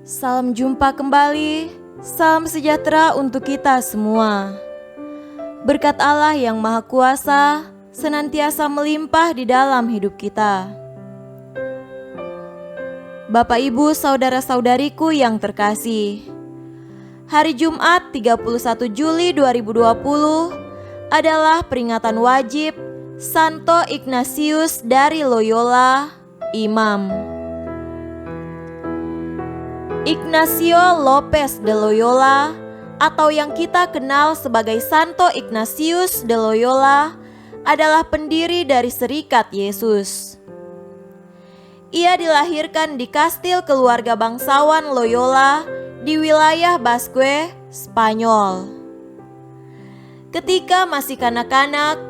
Salam jumpa kembali, salam sejahtera untuk kita semua. Berkat Allah yang Maha Kuasa senantiasa melimpah di dalam hidup kita. Bapak Ibu saudara-saudariku yang terkasih, hari Jumat 31 Juli 2020 adalah peringatan wajib Santo Ignatius dari Loyola, Imam. Ignacio Lopez de Loyola atau yang kita kenal sebagai Santo Ignatius de Loyola adalah pendiri dari Serikat Yesus. Ia dilahirkan di kastil keluarga bangsawan Loyola di wilayah Basque, Spanyol. Ketika masih kanak-kanak,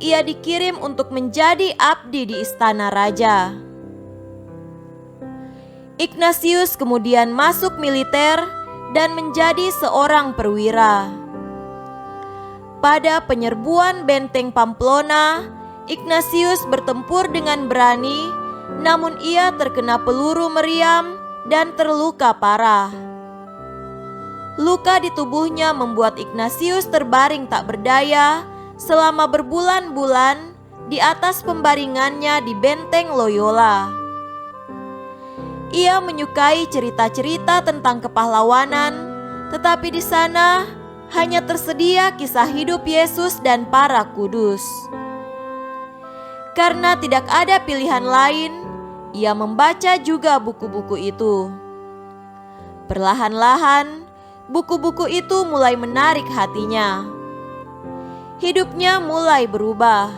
ia dikirim untuk menjadi abdi di istana raja. Ignatius kemudian masuk militer dan menjadi seorang perwira. Pada penyerbuan benteng Pamplona, Ignatius bertempur dengan berani, namun ia terkena peluru meriam dan terluka parah. Luka di tubuhnya membuat Ignatius terbaring tak berdaya selama berbulan-bulan di atas pembaringannya di benteng Loyola. Ia menyukai cerita-cerita tentang kepahlawanan, tetapi di sana hanya tersedia kisah hidup Yesus dan para kudus. Karena tidak ada pilihan lain, ia membaca juga buku-buku itu. Perlahan-lahan, buku-buku itu mulai menarik hatinya. Hidupnya mulai berubah.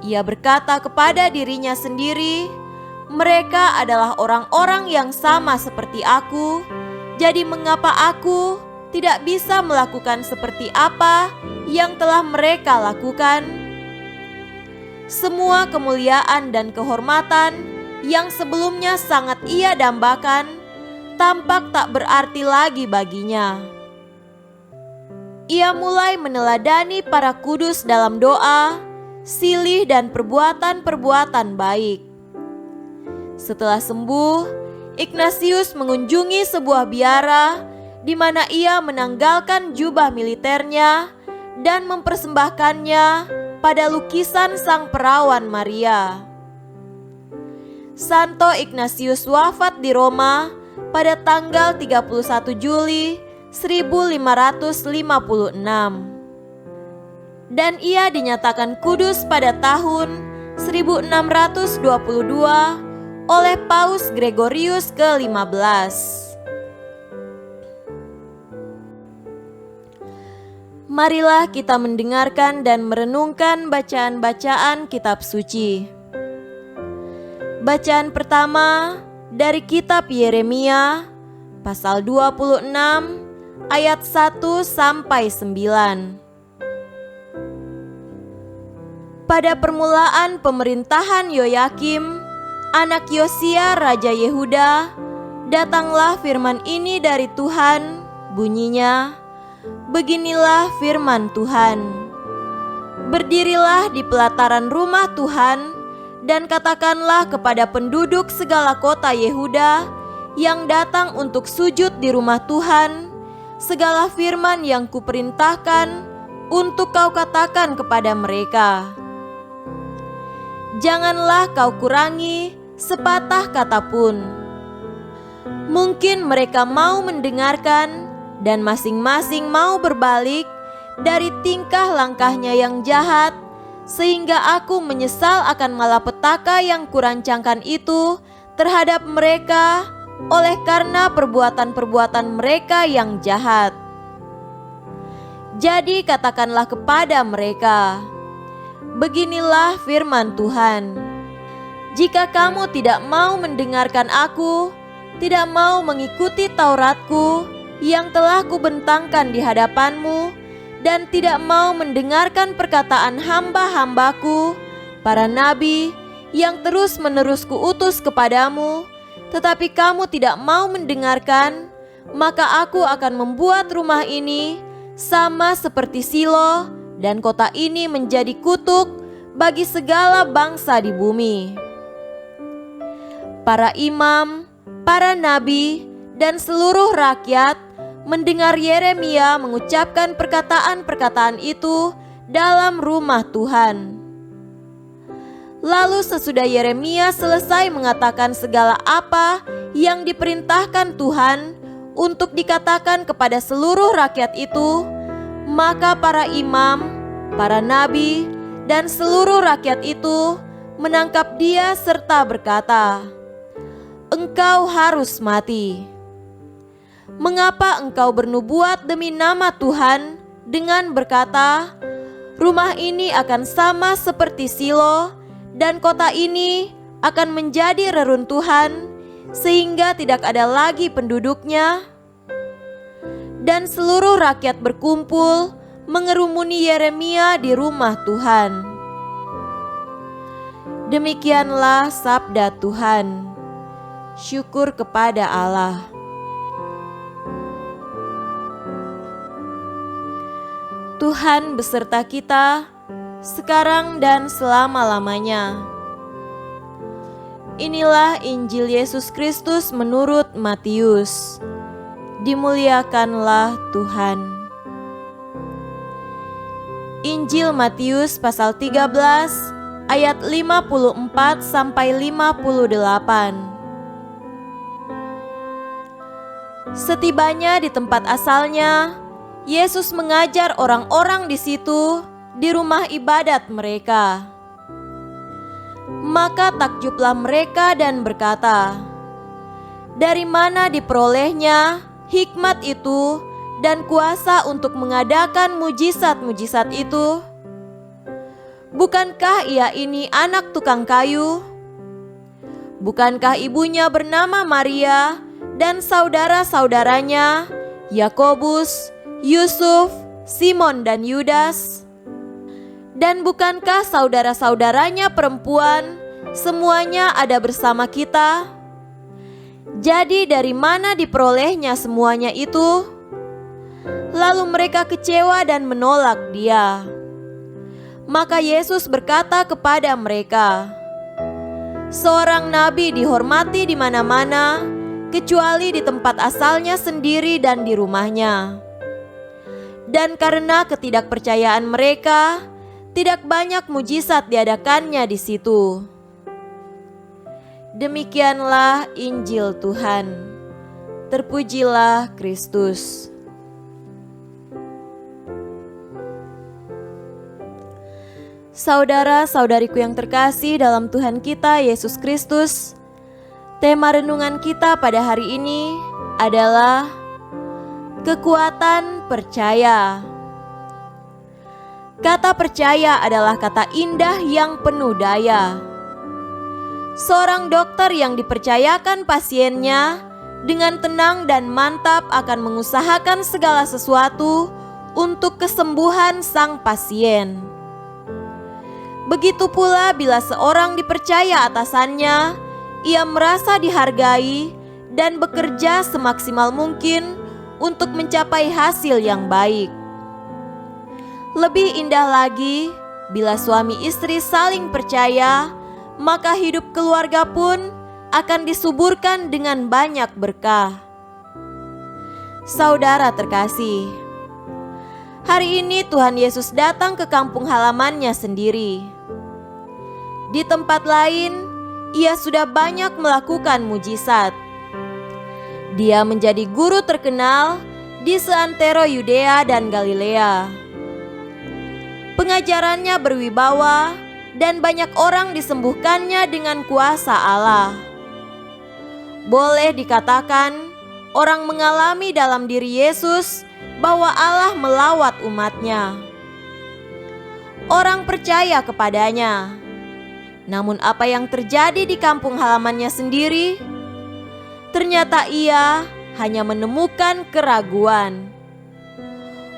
Ia berkata kepada dirinya sendiri, "Mereka adalah orang-orang yang sama seperti aku, jadi mengapa aku tidak bisa melakukan seperti apa yang telah mereka lakukan?" Semua kemuliaan dan kehormatan yang sebelumnya sangat ia dambakan tampak tak berarti lagi baginya. Ia mulai meneladani para kudus dalam doa, silih dan perbuatan-perbuatan baik. Setelah sembuh, Ignatius mengunjungi sebuah biara di mana ia menanggalkan jubah militernya dan mempersembahkannya pada lukisan Sang Perawan Maria. Santo Ignatius wafat di Roma pada tanggal 31 Juli 1556. Dan ia dinyatakan kudus pada tahun 1622 oleh Paus Gregorius ke-15. Marilah kita mendengarkan dan merenungkan bacaan-bacaan kitab suci. Bacaan pertama dari kitab Yeremia pasal 26 ayat 1 sampai 9. Pada permulaan pemerintahan Yoyakim, anak Yosia Raja Yehuda, datanglah firman ini dari Tuhan, bunyinya, "Beginilah firman Tuhan. Berdirilah di pelataran rumah Tuhan dan katakanlah kepada penduduk segala kota Yehuda yang datang untuk sujud di rumah Tuhan, segala firman yang kuperintahkan untuk kau katakan kepada mereka. Janganlah kau kurangi sepatah kata pun." Mungkin mereka mau mendengarkan dan masing-masing mau berbalik dari tingkah langkahnya yang jahat, sehingga aku menyesal akan malapetaka yang kurancangkan itu terhadap mereka oleh karena perbuatan-perbuatan mereka yang jahat. Jadi katakanlah kepada mereka, "Beginilah firman Tuhan. Jika kamu tidak mau mendengarkan aku, tidak mau mengikuti Tauratku yang telah kubentangkan di hadapanmu, dan tidak mau mendengarkan perkataan hamba-hambaku, para nabi yang terus-menerus kuutus kepadamu, tetapi kamu tidak mau mendengarkan, maka aku akan membuat rumah ini sama seperti Silo, dan kota ini menjadi kutuk bagi segala bangsa di bumi." Para imam, para nabi, dan seluruh rakyat mendengar Yeremia mengucapkan perkataan-perkataan itu dalam rumah Tuhan. Lalu sesudah Yeremia selesai mengatakan segala apa yang diperintahkan Tuhan untuk dikatakan kepada seluruh rakyat itu, maka para imam, para nabi, dan seluruh rakyat itu menangkap dia serta berkata, "Engkau harus mati. Mengapa engkau bernubuat demi nama Tuhan dengan berkata, rumah ini akan sama seperti Silo dan kota ini akan menjadi reruntuhan sehingga tidak ada lagi penduduknya?" Dan seluruh rakyat berkumpul mengerumuni Yeremia di rumah Tuhan. Demikianlah sabda Tuhan. Syukur kepada Allah. Tuhan beserta kita sekarang dan selama-lamanya. Inilah Injil Yesus Kristus menurut Matius. Dimuliakanlah Tuhan. Injil Matius pasal 13 ayat 54 sampai 58. Setibanya di tempat asalnya, Yesus mengajar orang-orang di situ di rumah ibadat mereka. Maka takjublah mereka dan berkata, "Dari mana diperolehnya hikmat itu dan kuasa untuk mengadakan mujizat-mujizat itu? Bukankah ia ini anak tukang kayu? Bukankah ibunya bernama Maria dan saudara-saudaranya Yakobus, Yusuf, Simon dan Yudas? Dan bukankah saudara-saudaranya perempuan semuanya ada bersama kita? Jadi dari mana diperolehnya semuanya itu?" Lalu mereka kecewa dan menolak dia. Maka Yesus berkata kepada mereka, "Seorang nabi dihormati di mana-mana, kecuali di tempat asalnya sendiri dan di rumahnya." Dan karena ketidakpercayaan mereka, tidak banyak mujizat diadakannya di situ. Demikianlah Injil Tuhan. Terpujilah Kristus. Saudara-saudariku yang terkasih dalam Tuhan kita Yesus Kristus, tema renungan kita pada hari ini adalah kekuatan percaya. Kata percaya adalah kata indah yang penuh daya. Seorang dokter yang dipercayakan pasiennya dengan tenang dan mantap akan mengusahakan segala sesuatu untuk kesembuhan sang pasien. Begitu pula bila seorang dipercaya atasannya, ia merasa dihargai dan bekerja semaksimal mungkin untuk mencapai hasil yang baik. Lebih indah lagi, bila suami istri saling percaya, maka hidup keluarga pun akan disuburkan dengan banyak berkah. Saudara terkasih, hari ini Tuhan Yesus datang ke kampung halamannya sendiri. Di tempat lain, ia sudah banyak melakukan mujizat. Dia menjadi guru terkenal di seantero Yudea dan Galilea. Pengajarannya berwibawa dan banyak orang disembuhkannya dengan kuasa Allah. Boleh dikatakan, orang mengalami dalam diri Yesus bahwa Allah melawat umatnya. Orang percaya kepadanya. Namun apa yang terjadi di kampung halamannya sendiri? Ternyata ia hanya menemukan keraguan.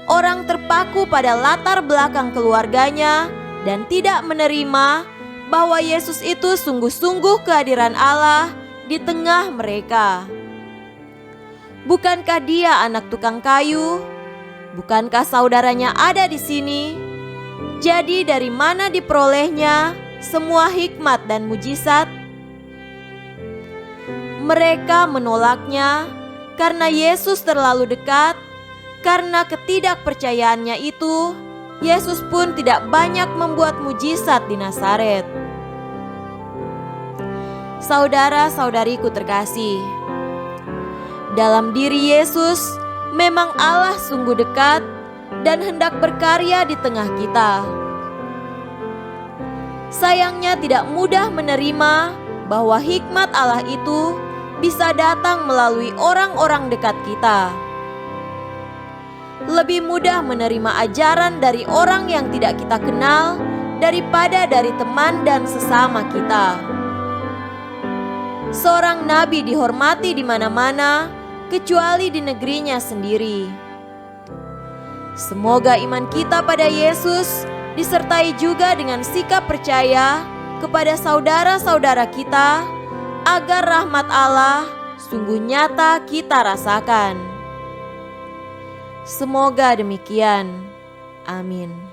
Orang terpaku pada latar belakang keluarganya dan tidak menerima bahwa Yesus itu sungguh-sungguh kehadiran Allah di tengah mereka. Bukankah dia anak tukang kayu? Bukankah saudaranya ada di sini? Jadi dari mana diperolehnya semua hikmat dan mujizat? Mereka menolaknya karena Yesus terlalu dekat. Karena ketidakpercayaannya itu, Yesus pun tidak banyak membuat mujizat di Nazaret. Saudara-saudariku terkasih, dalam diri Yesus memang Allah sungguh dekat dan hendak berkarya di tengah kita. Sayangnya tidak mudah menerima bahwa hikmat Allah itu bisa datang melalui orang-orang dekat kita. Lebih mudah menerima ajaran dari orang yang tidak kita kenal daripada dari teman dan sesama kita. Seorang nabi dihormati di mana-mana kecuali di negerinya sendiri. Semoga iman kita pada Yesus disertai juga dengan sikap percaya kepada saudara-saudara kita, agar rahmat Allah sungguh nyata kita rasakan. Semoga demikian. Amin.